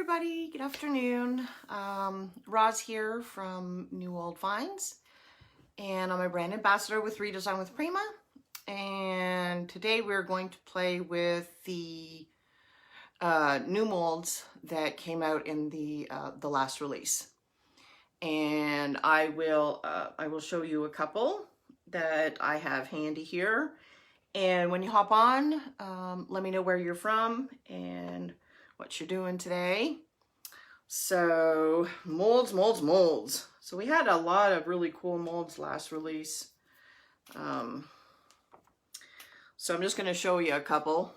everybody, good afternoon. Roz here from New Old Finds, and I'm a brand ambassador with Redesign with Prima. And today we're going to play with the new molds that came out in the last release. And I will show you a couple that I have handy here. And when you hop on, let me know where you're from and what you're doing today. So molds. So we had a lot of really cool molds last release. So I'm just going to show you a couple.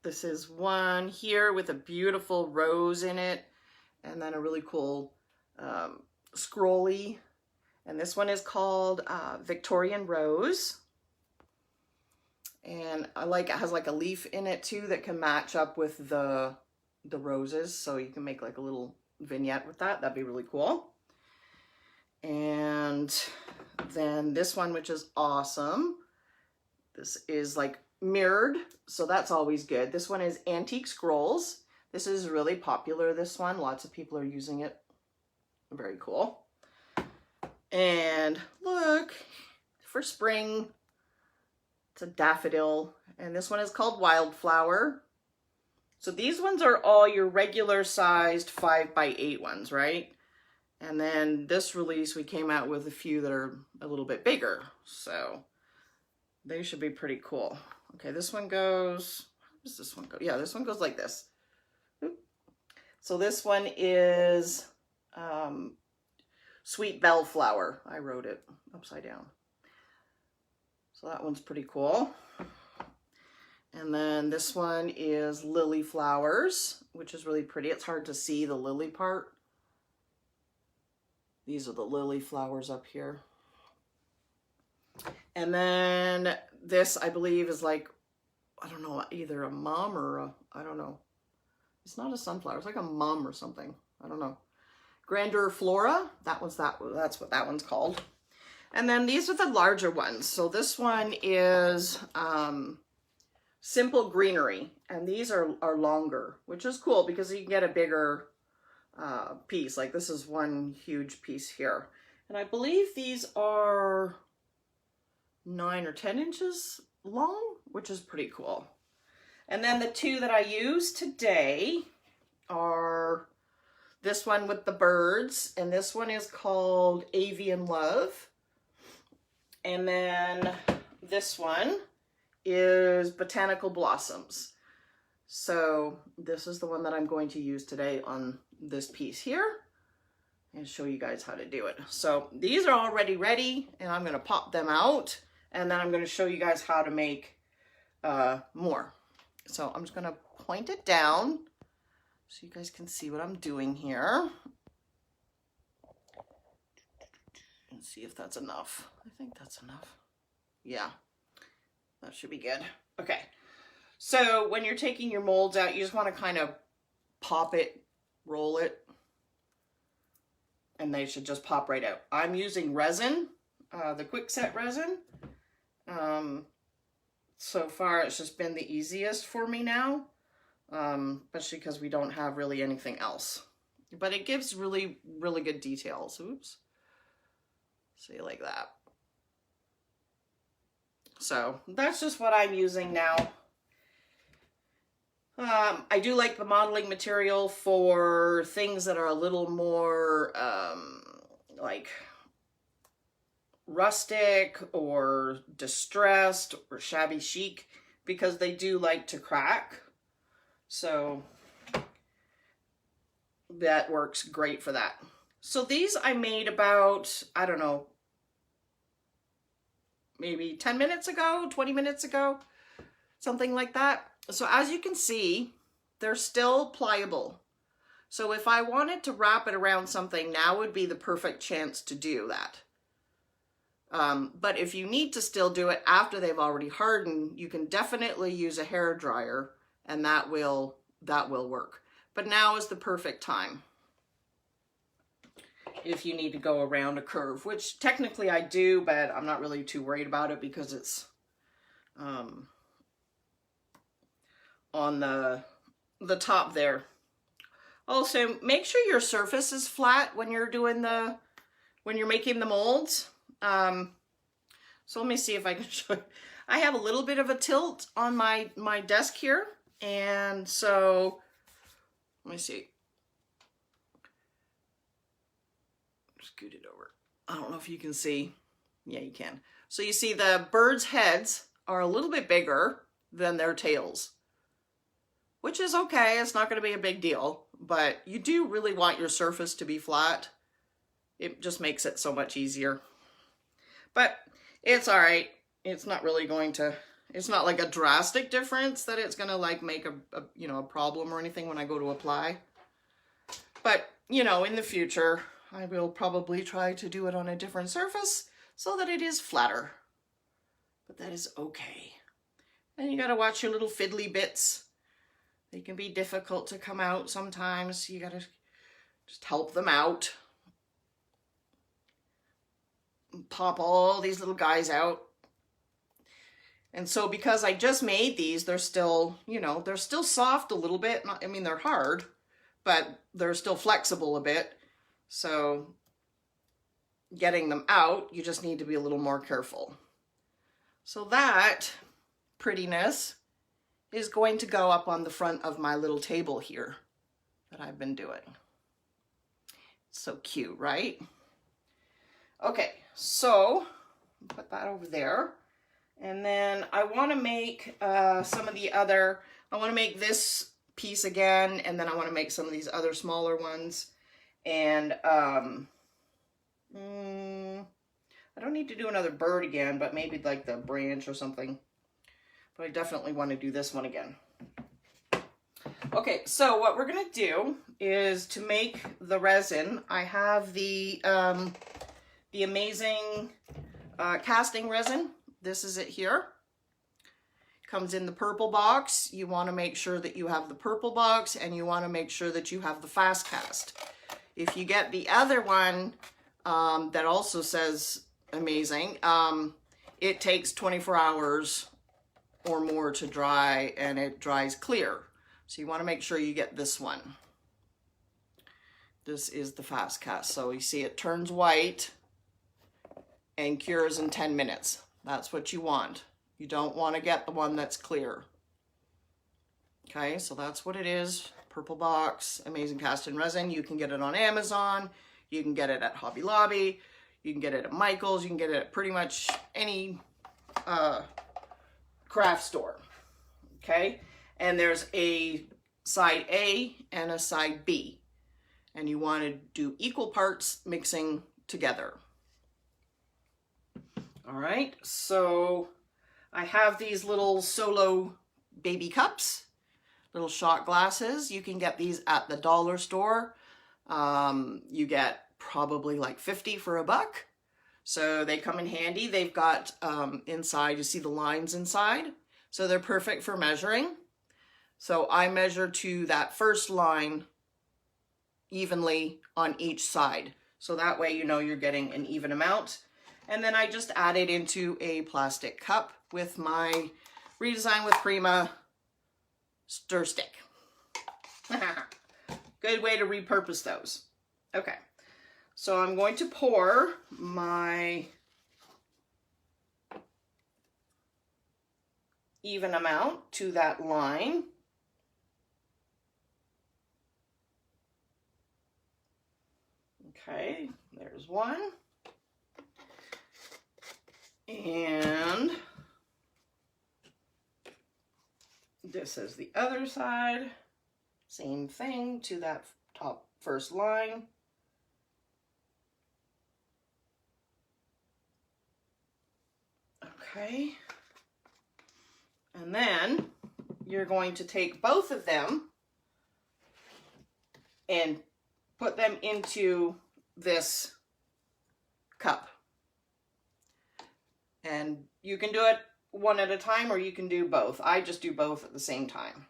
This is one here with a beautiful rose in it, and then a really cool scrolly. And this one is called Victorian Rose. And I like it has like a leaf in it too that can match up with the roses, so you can make like a little vignette with that. That'd be really cool. And then this one, which is awesome. This is like mirrored, so that's always good. This one is Antique Scrolls. This is really popular, this one. Lots of people are using it. Very cool. And look, for spring, it's a daffodil, and this one is called Wildflower. So these ones are all your regular sized 5x8 ones, right? And then this release, we came out with a few that are a little bit bigger. So they should be pretty cool. Okay, this one goes, how does this one go? Yeah, this one goes like this. Oop. So this one is Sweet Bellflower. I wrote it upside down. So that one's pretty cool. And then this one is Lily Flowers, which is really pretty. It's hard to see the lily part. These are the lily flowers up here. And then this, I believe, is like, I don't know, either a mum or a, I don't know. It's not a sunflower. It's like a mum or something. I don't know. Grandeur Flora. That's what that one's called. And then these are the larger ones. So this one is Simple Greenery, and these are longer, which is cool because you can get a bigger piece. Like this is one huge piece here. And I believe these are 9 or 10 inches long, which is pretty cool. And then the two that I use today are this one with the birds, and this one is called Avian Love. And then this one is Botanical Blossoms. So this is the one that I'm going to use today on this piece here and show you guys how to do it. So these are already ready, and I'm going to pop them out, and then I'm going to show you guys how to make more. So I'm just going to point it down so you guys can see what I'm doing here. And see if that's enough. I think that's enough. Yeah, that should be good. Okay, so when you're taking your molds out, you just want to kind of pop it, roll it, and they should just pop right out. I'm using resin, the quick set resin. So far it's just been the easiest for me now, especially because we don't have really anything else. But it gives really good details. Oops. See, like that. So that's just what I'm using now. I do like the modeling material for things that are a little more like rustic or distressed or shabby chic, because they do like to crack. So that works great for that. So these I made about, I don't know, maybe 10 minutes ago, 20 minutes ago, something like that. So as you can see, they're still pliable. So if I wanted to wrap it around something, now would be the perfect chance to do that. But if you need to still do it after they've already hardened, you can definitely use a hair dryer, and that will work. But now is the perfect time if you need to go around a curve, which technically I do, but I'm not really too worried about it because it's on the the top there. Also, make sure your surface is flat when you're doing when you're making the molds. So let me see if I can show you. I have a little bit of a tilt on my desk here, and so let me see. Scoot it over. I don't know if you can see. Yeah, you can. So you see the birds' heads are a little bit bigger than their tails, which is okay. It's not going to be a big deal, but you do really want your surface to be flat. It just makes it so much easier. But it's all right. It's not really going to, it's not like a drastic difference that it's going to like make a problem or anything when I go to apply. But, you know, in the future, I will probably try to do it on a different surface so that it is flatter. But that is okay. And you got to watch your little fiddly bits. They can be difficult to come out sometimes. You got to just help them out. Pop all these little guys out. And so because I just made these, they're still, you know, they're still soft a little bit. I mean, they're hard, but they're still flexible a bit. So getting them out, you just need to be a little more careful. So that prettiness is going to go up on the front of my little table here that I've been doing. So cute, right? Okay, so put that over there. And then I want to make some of the other, I want to make this piece again, and then I want to make some of these other smaller ones. And I don't need to do another bird again, but maybe like the branch or something. But I definitely want to do this one again. Okay, so what we're going to do is to make the resin, I have the amazing casting resin. This is it here. Comes in the purple box. You want to make sure that you have the purple box, and you want to make sure that you have the fast cast. If you get the other one that also says amazing, it takes 24 hours or more to dry, and it dries clear. So you want to make sure you get this one. This is the fast cast. So you see it turns white and cures in 10 minutes. That's what you want. You don't want to get the one that's clear. Okay, so that's what it is. Purple box, amazing cast and resin. You can get it on Amazon. You can get it at Hobby Lobby. You can get it at Michael's. You can get it at pretty much any craft store. Okay, and there's a side A and a side B. And you want to do equal parts mixing together. All right, so I have these little solo baby cups, little shot glasses. You can get these at the dollar store. You get probably like 50 for $1. So they come in handy. They've got inside, you see the lines inside. So they're perfect for measuring. So I measure to that first line evenly on each side. So that way you know you're getting an even amount. And then I just add it into a plastic cup with my Redesign with Prima stir stick. Good way to repurpose those. Okay, so I'm going to pour my even amount to that line. Okay, there's one. And this is the other side. Same thing to that top first line. Okay. And then you're going to take both of them and put them into this cup. And you can do it one at a time, or you can do both. I just do both at the same time,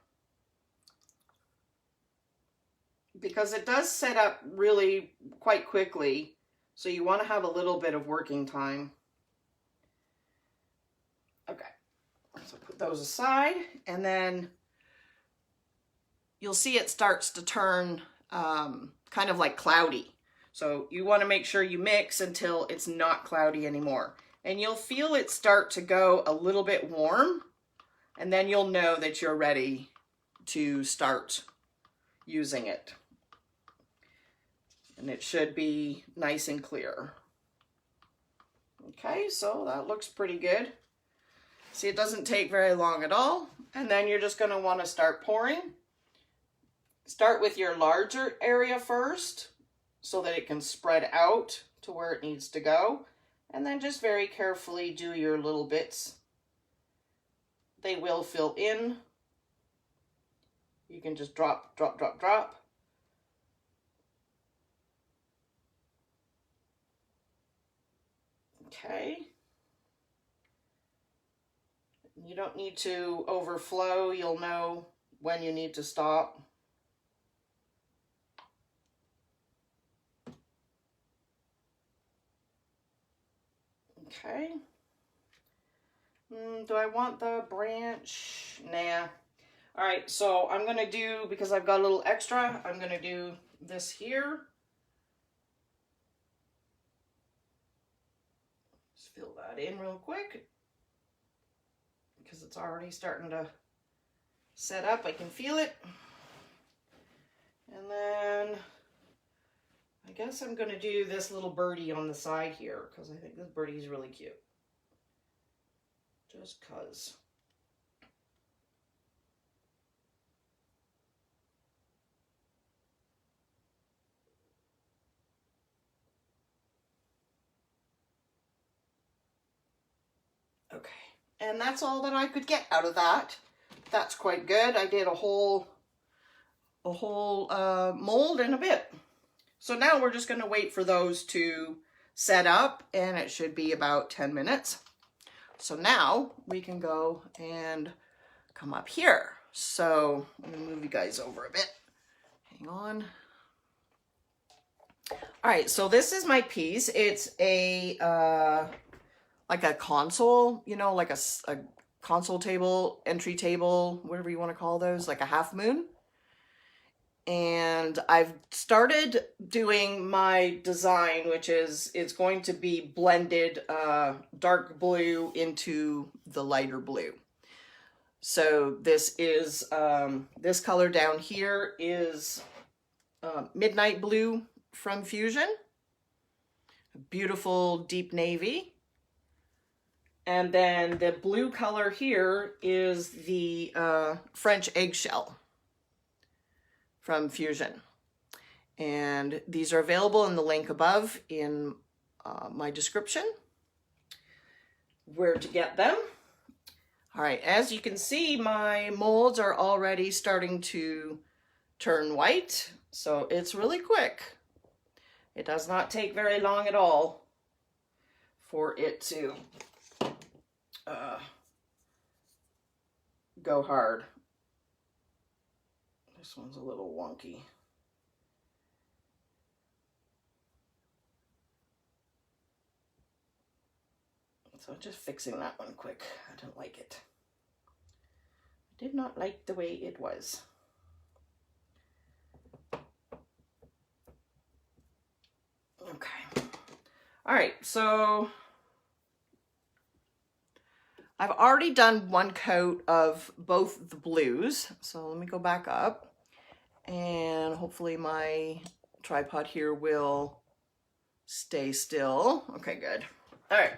because it does set up really quite quickly. So you want to have a little bit of working time. Okay, so put those aside, and then you'll see it starts to turn kind of like cloudy. So you want to make sure you mix until it's not cloudy anymore. And you'll feel it start to go a little bit warm, and then you'll know that you're ready to start using it. And it should be nice and clear. Okay, so that looks pretty good. See, it doesn't take very long at all. And then you're just going to want to start pouring. Start with your larger area first so that it can spread out to where it needs to go. And then just very carefully do your little bits. They will fill in. You can just drop, drop, drop, drop. Okay. You don't need to overflow. You'll know when you need to stop. Okay. Do I want the branch? Nah. All right, so I'm going to do, because I've got a little extra, I'm going to do this here. Just fill that in real quick, because it's already starting to set up. I can feel it. And then I guess I'm going to do this little birdie on the side here, because I think this birdie is really cute. Just because. Okay, and that's all that I could get out of that. That's quite good. I did a whole mold in a bit. So now we're just going to wait for those to set up, and it should be about 10 minutes. So now we can go and come up here. So I'm going to move you guys over a bit. Hang on. All right, so this is my piece. It's a like a console, you know, like a console table, entry table, whatever you want to call those, like a half moon. And I've started doing my design, which is, it's going to be blended dark blue into the lighter blue. So this is, this color down here is Midnight Blue from Fusion. A beautiful deep navy. And then the blue color here is the French Eggshell from Fusion. And these are available in the link above in my description, where to get them. All right, as you can see, my molds are already starting to turn white, so it's really quick. It does not take very long at all for it to go hard. This one's a little wonky. So just fixing that one quick. I don't like it. I did not like the way it was. Okay. All right, so I've already done one coat of both the blues. So let me go back up, and hopefully my tripod here will stay still. Okay, good. All right.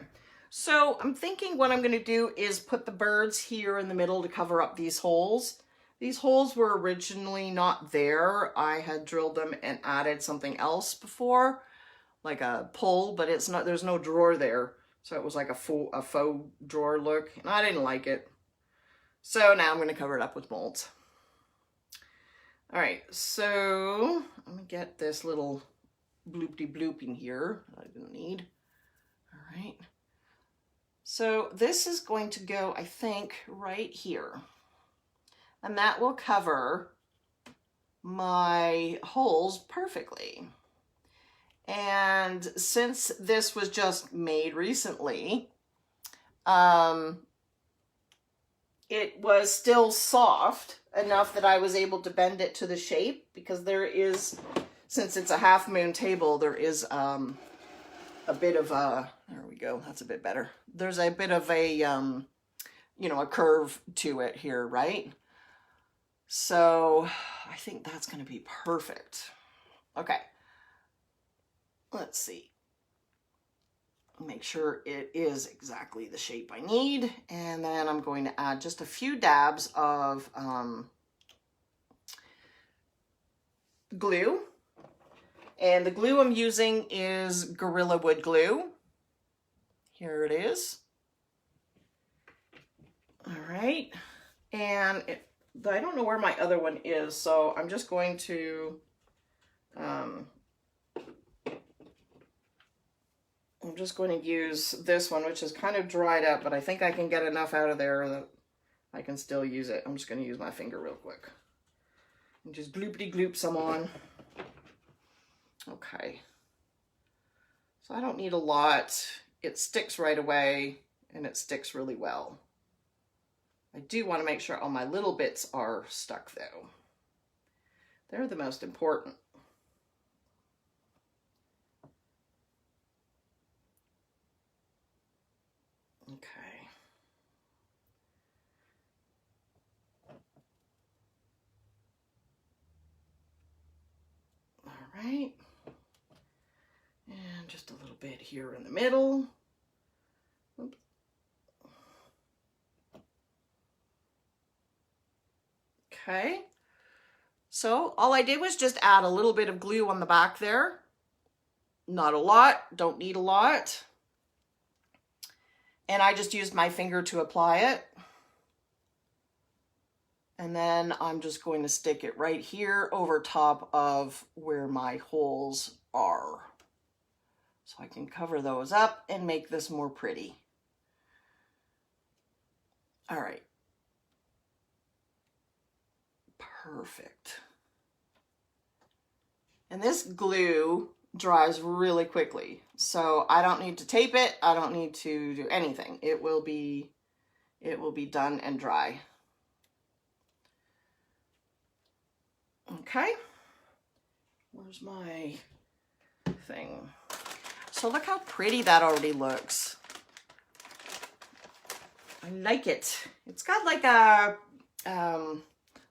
So I'm thinking what I'm going to do is put the birds here in the middle to cover up these holes. These holes were originally not there. I had drilled them and added something else before, like a pull, but it's not, there's no drawer there. So it was like a faux drawer look, and I didn't like it. So now I'm going to cover it up with molds. All right, so I'm going to get this little bloopty-bloop in here that I didn't need. All right. So this is going to go, I think, right here. And that will cover my holes perfectly. And since this was just made recently, it was still soft enough that I was able to bend it to the shape, because there is, since it's a half moon table, there is a bit of a, there we go, that's a bit better. There's a bit of a, you know, a curve to it here, right? So I think that's going to be perfect. Okay. Let's see. Make sure it is exactly the shape I need. And then I'm going to add just a few dabs of glue. And the glue I'm using is Gorilla Wood glue. Here it is. All right. And I don't know where my other one is, so I'm just going to use this one, which is kind of dried up, but I think I can get enough out of there that I can still use it. I'm just going to use my finger real quick and just gloopity gloop some on. Okay. So I don't need a lot. It sticks right away and it sticks really well. I do want to make sure all my little bits are stuck though. They're the most important. Okay. All right. And just a little bit here in the middle. Oops. Okay. So all I did was just add a little bit of glue on the back there. Not a lot, don't need a lot. And I just used my finger to apply it. And then I'm just going to stick it right here over top of where my holes are. So I can cover those up and make this more pretty. All right. Perfect. And this glue dries really quickly, so I don't need to tape it. I don't need to do anything. It will be done and dry. Okay. Where's my thing? So look how pretty that already looks. I like it. It's got like a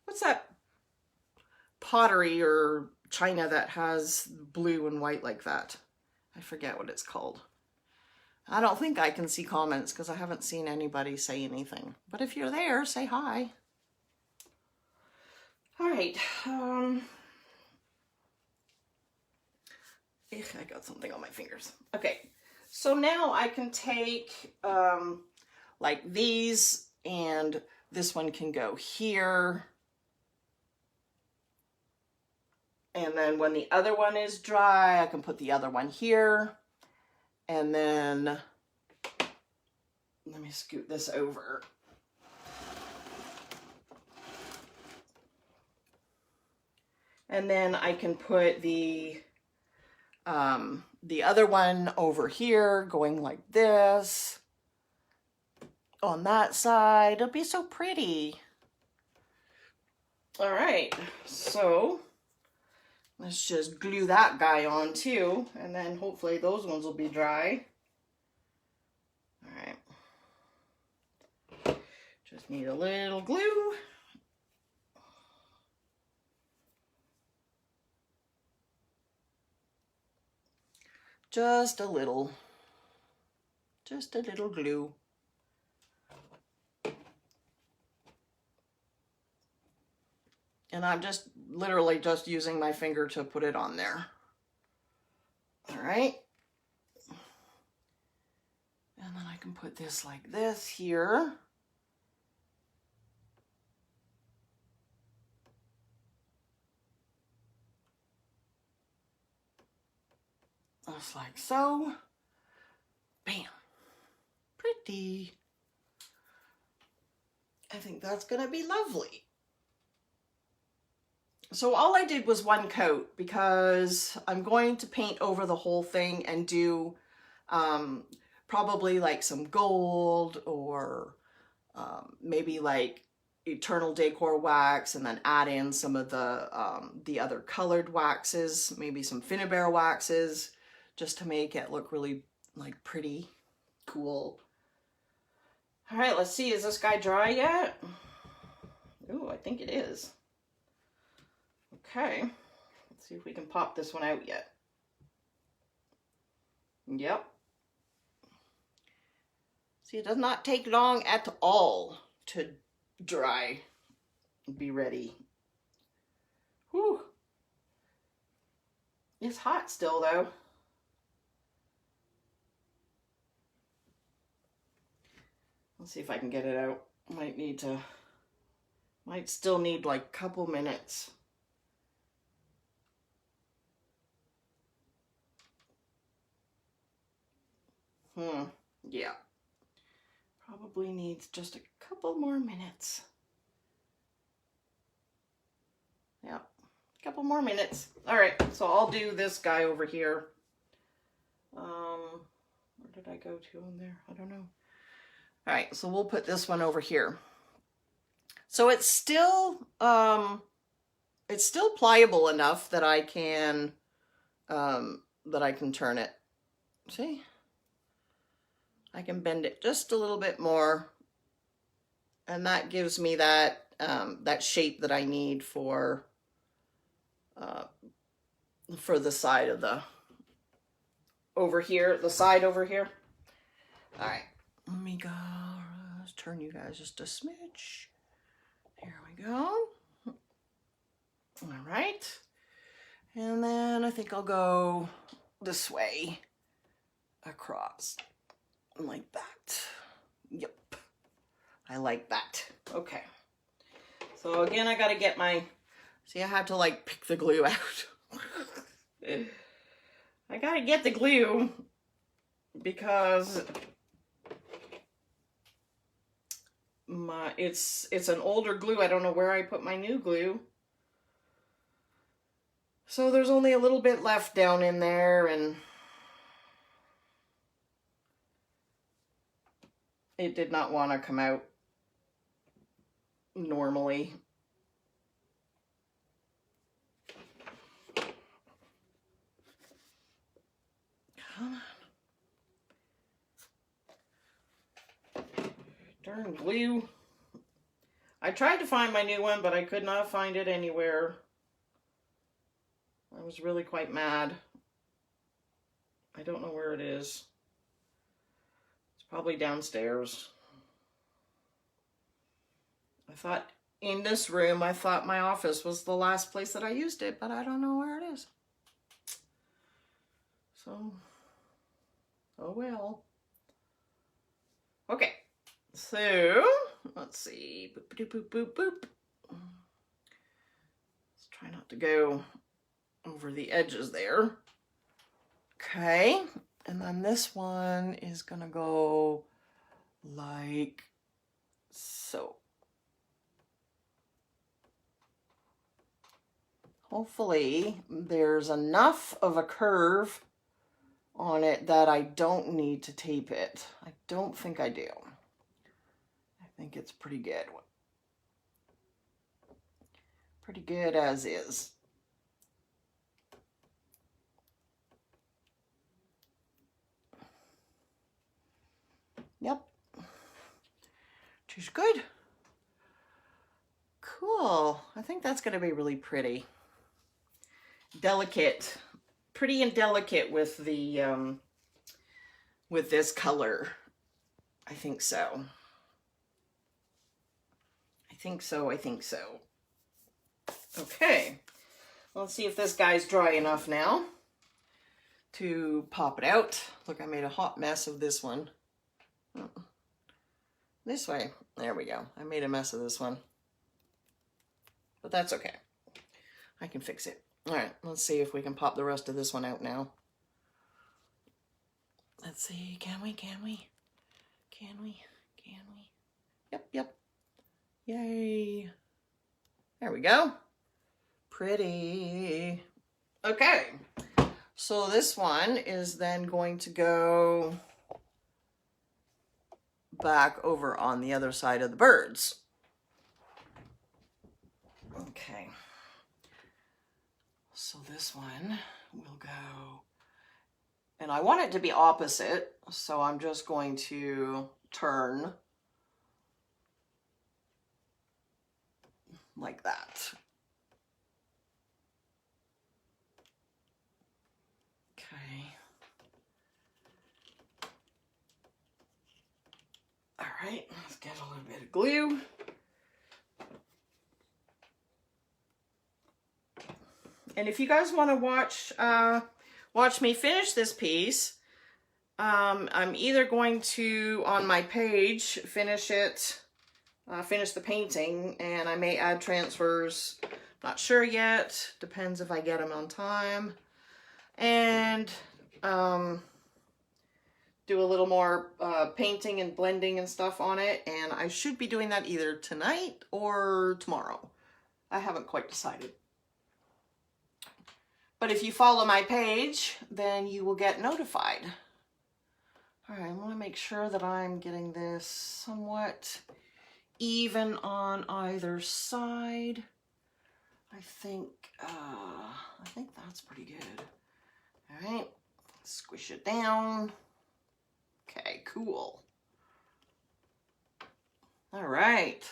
what's that pottery or china that has blue and white like that? I forget what it's called. I don't think I can see comments because I haven't seen anybody say anything. But if you're there, say hi. All right. I got something on my fingers. Okay. So now I can take like these, and this one can go here. And then when the other one is dry, I can put the other one here. And then, let me scoot this over. And then I can put the other one over here, going like this. On that side, it'll be so pretty. All right, so let's just glue that guy on too, and then hopefully those ones will be dry. All right, just need a little glue. Just a little glue. And I'm just literally just using my finger to put it on there. All right. And then I can put this like this here. Just like so. Bam. Pretty. I think that's gonna be lovely. So all I did was one coat because I'm going to paint over the whole thing and do probably like some gold or maybe like Eternal Decor wax, and then add in some of the other colored waxes, maybe some Finnabair waxes, just to make it look really like pretty cool. All right, let's see, is this guy dry yet? Ooh, I think it is. Okay, let's see if we can pop this one out yet. Yep. See, it does not take long at all to dry and be ready. Whew. It's hot still though. Let's see if I can get it out. Might still need like a couple minutes. Yeah. Probably needs just a couple more minutes. Yeah, a couple more minutes. All right, so I'll do this guy over here. Where did I go to on there? I don't know. All right, so we'll put this one over here. So it's still pliable enough that I can turn it. See? I can bend it just a little bit more, and that gives me that that shape that I need for the side of the side over here. All right, let me go. Let's turn you guys just a smidge. There we go. All right, and then I think I'll go this way across. Like that. Yep. I like that. Okay. So again, I got to get my... See, I have to like pick the glue out. I got to get the glue because it's an older glue. I don't know where I put my new glue. So there's only a little bit left down in there, and it did not want to come out normally. Come on. Darn glue. I tried to find my new one, but I could not find it anywhere. I was really quite mad. I don't know where it is. Probably downstairs. I thought in this room, I thought my office was the last place that I used it, but I don't know where it is. So, oh well. Okay, so let's see. Boop, boop, boop, boop, boop. Let's try not to go over the edges there. Okay. And then this one is gonna go like so. Hopefully there's enough of a curve on it that I don't need to tape it. I don't think I do. I think it's pretty good. Pretty good as is. Yep. She's good. Cool. I think that's going to be really pretty. Delicate. Pretty and delicate with the with this color. I think so. I think so. Okay. Let's see if this guy's dry enough now to pop it out. Look, I made a hot mess of this one. This way. There we go. I made a mess of this one. But that's okay. I can fix it. All right, let's see if we can pop the rest of this one out now. Let's see. Can we? Yep. Yay. There we go. Pretty. Okay. So this one is then going to go back over on the other side of the birds. Okay. So this one will go, and I want it to be opposite, so I'm just going to turn like that. Okay. All right, let's get a little bit of glue. And if you guys want to watch me finish this piece, I'm either going to, on my page, finish the painting, and I may add transfers. Not sure yet. Depends if I get them on time. And do a little more painting and blending and stuff on it. And I should be doing that either tonight or tomorrow. I haven't quite decided. But if you follow my page, then you will get notified. All right, I want to make sure that I'm getting this somewhat even on either side. I think that's pretty good. All right, squish it down. Okay, cool. All right.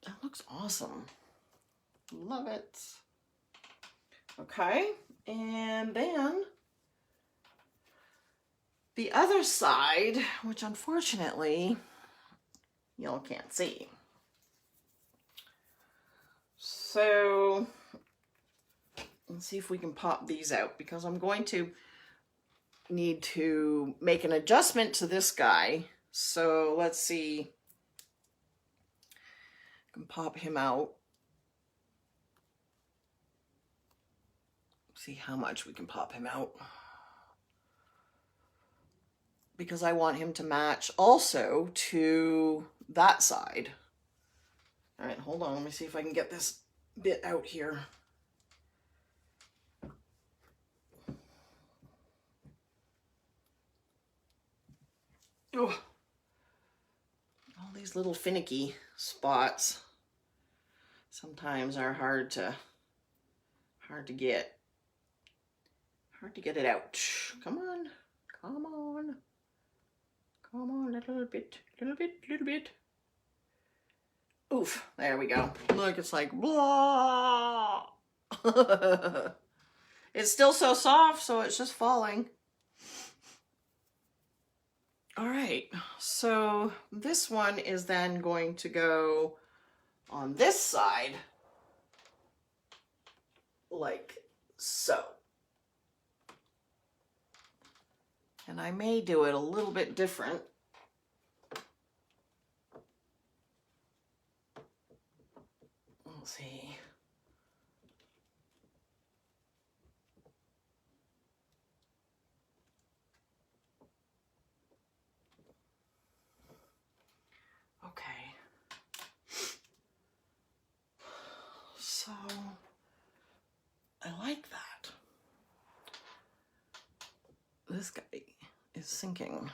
That looks awesome. Love it. Okay, and then the other side, which unfortunately y'all can't see. So let's see if we can pop these out, because I'm going to need to make an adjustment to this guy. So let's see. I can pop him out. See how much we can pop him out, because I want him to match also to that side. All right, hold on. Let me see if I can get this bit out here. Oh, all these little finicky spots sometimes are hard to get. Hard to get it out. Come on, come on, come on, a little bit, little bit, little bit. Oof, there we go. Look, it's like blah. It's still so soft, so it's just falling. All right, so this one is then going to go on this side like so. And I may do it a little bit different. Let's see. Okay. So I like that. This guy is sinking.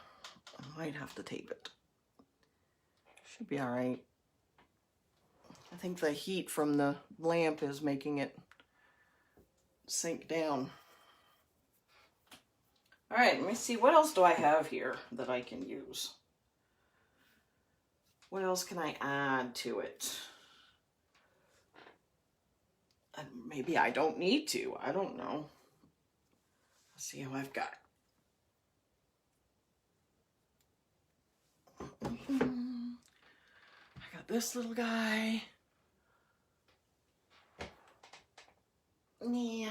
I might have to tape it. Should be all right. I think the heat from the lamp is making it sink down. All right, let me see. What else do I have here that I can use? What else can I add to it? Maybe I don't need to. I don't know. Let's see how I've got. I got this little guy. Yeah.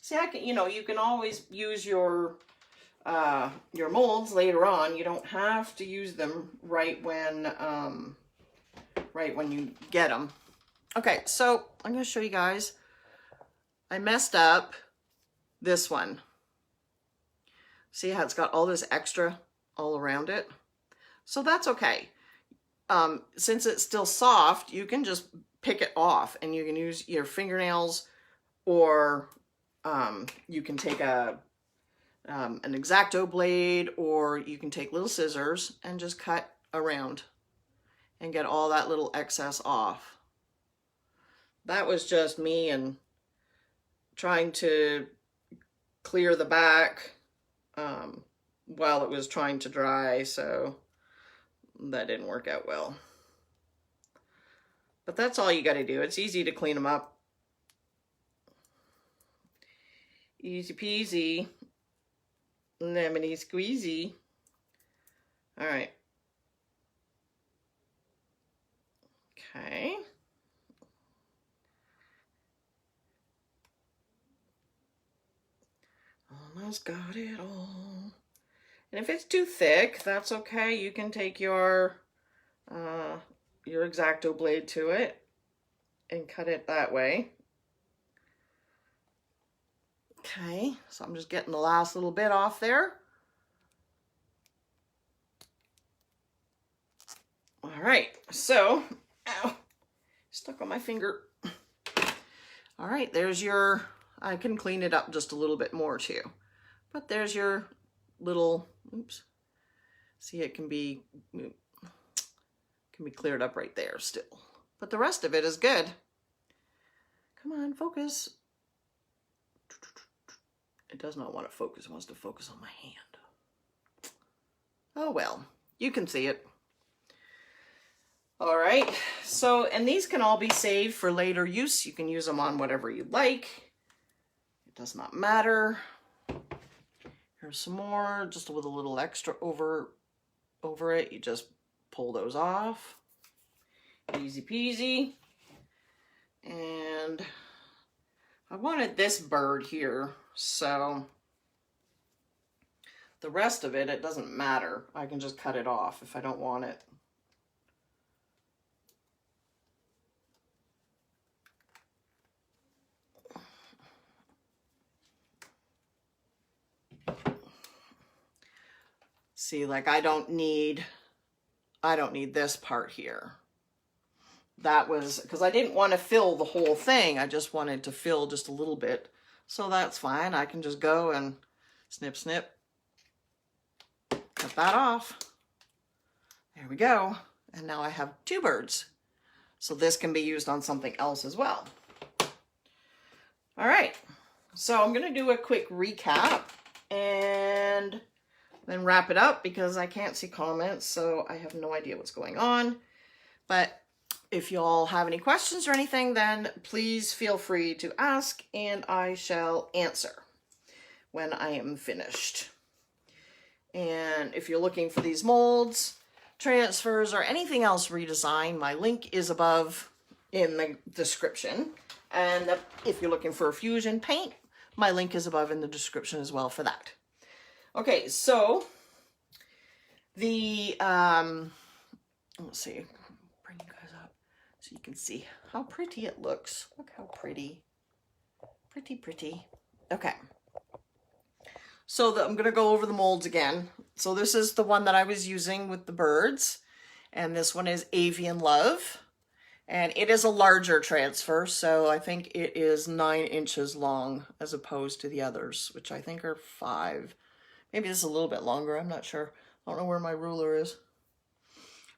See, I can, you can always use your molds later on. You don't have to use them right when you get them. Okay, so I'm going to show you guys. I messed up this one. See how it's got all this extra all around it? So that's okay. Since it's still soft, you can just pick it off, and you can use your fingernails, or you can take a an X-Acto blade, or you can take little scissors and just cut around and get all that little excess off. That was just me and trying to clear the back while it was trying to dry, so that didn't work out well. But that's all you got to do. It's easy to clean them up. Easy peasy, lemony squeezy. All right. Okay. Almost got it all. And if it's too thick, that's okay. You can take your X-Acto blade to it and cut it that way. Okay, so I'm just getting the last little bit off there. All right, so, ow, stuck on my finger. All right, there's your, I can clean it up just a little bit more too. But there's your little, oops, see, it can be cleared up right there still. But the rest of it is good. Come on, focus. It does not want to focus. It wants to focus on my hand. Oh well, you can see it. All right, so, and these can all be saved for later use. You can use them on whatever you like. It does not matter. Here's some more, just with a little extra over it. You just pull those off. Easy peasy. And I wanted this bird here, so the rest of it, it doesn't matter. I can just cut it off if I don't want it. See, like I don't need this part here. That was, because I didn't want to fill the whole thing. I just wanted to fill just a little bit. So that's fine. I can just go and snip, snip. Cut that off. There we go. And now I have two birds. So this can be used on something else as well. All right. So I'm going to do a quick recap and then wrap it up because I can't see comments, so I have no idea what's going on. But if y'all have any questions or anything, then please feel free to ask and I shall answer when I am finished. And if you're looking for these molds, transfers, or anything else Redesign, my link is above in the description. And if you're looking for a fusion paint, my link is above in the description as well for that. Okay, so the, let's see, bring you guys up so you can see how pretty it looks. Look how pretty. Pretty, pretty. Okay. So I'm going to go over the molds again. So this is the one that I was using with the birds. And this one is Avian Love. And it is a larger transfer. So I think it is 9 inches long as opposed to the others, which I think are 5. Maybe this is a little bit longer. I'm not sure. I don't know where my ruler is.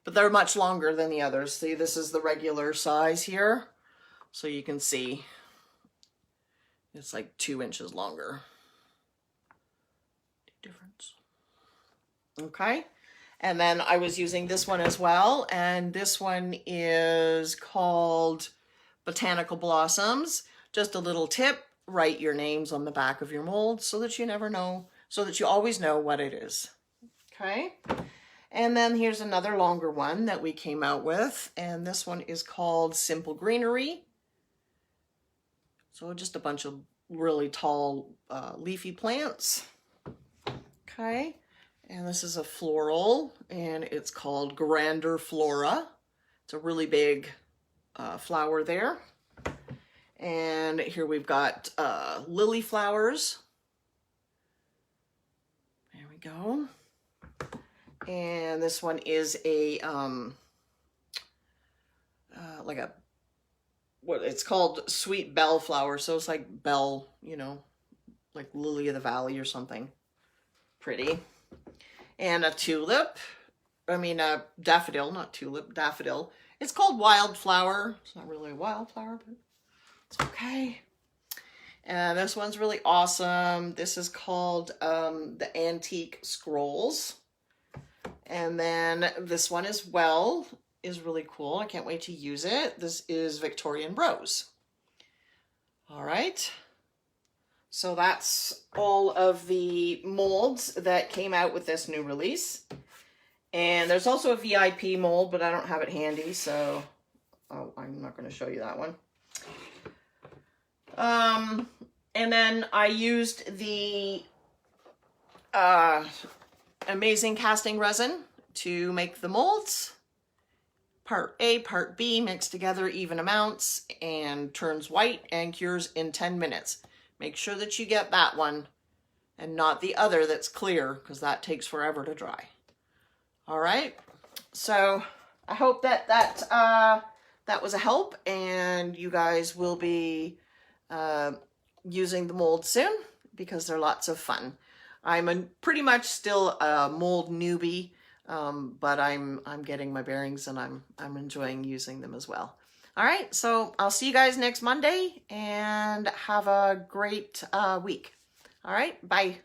But they're much longer than the others. See, this is the regular size here. So you can see it's like 2 inches longer. Difference. Okay. And then I was using this one as well. And this one is called Botanical Blossoms. Just a little tip. Write your names on the back of your mold so that you never know, so that you always know what it is. Okay. And then here's another longer one that we came out with. And this one is called Simple Greenery. So just a bunch of really tall leafy plants. Okay. And this is a floral and it's called Grander Flora. It's a really big flower there. And here we've got lily flowers. There we go. And this one is a, like a, what it's called, sweet bell flower. So it's like bell, you know, like lily of the valley or something. Pretty. And a tulip. I mean, a daffodil, not tulip, daffodil. It's called wildflower. It's not really a wildflower, but it's okay. And this one's really awesome. This is called the Antique Scrolls. And then this one as well is really cool. I can't wait to use it. This is Victorian Rose. All right. So that's all of the molds that came out with this new release. And there's also a VIP mold, but I don't have it handy, so I'm not going to show you that one. And then I used the amazing casting resin to make the molds. Part A, part B, mixed together even amounts and turns white and cures in 10 minutes. Make sure that you get that one and not the other that's clear, because that takes forever to dry. All right, so I hope that that was a help, and you guys will be using the mold soon, because they're lots of fun. I'm pretty much still a mold newbie, but I'm getting my bearings, and I'm enjoying using them as well. All right, so I'll see you guys next Monday, and have a great week. All right, bye.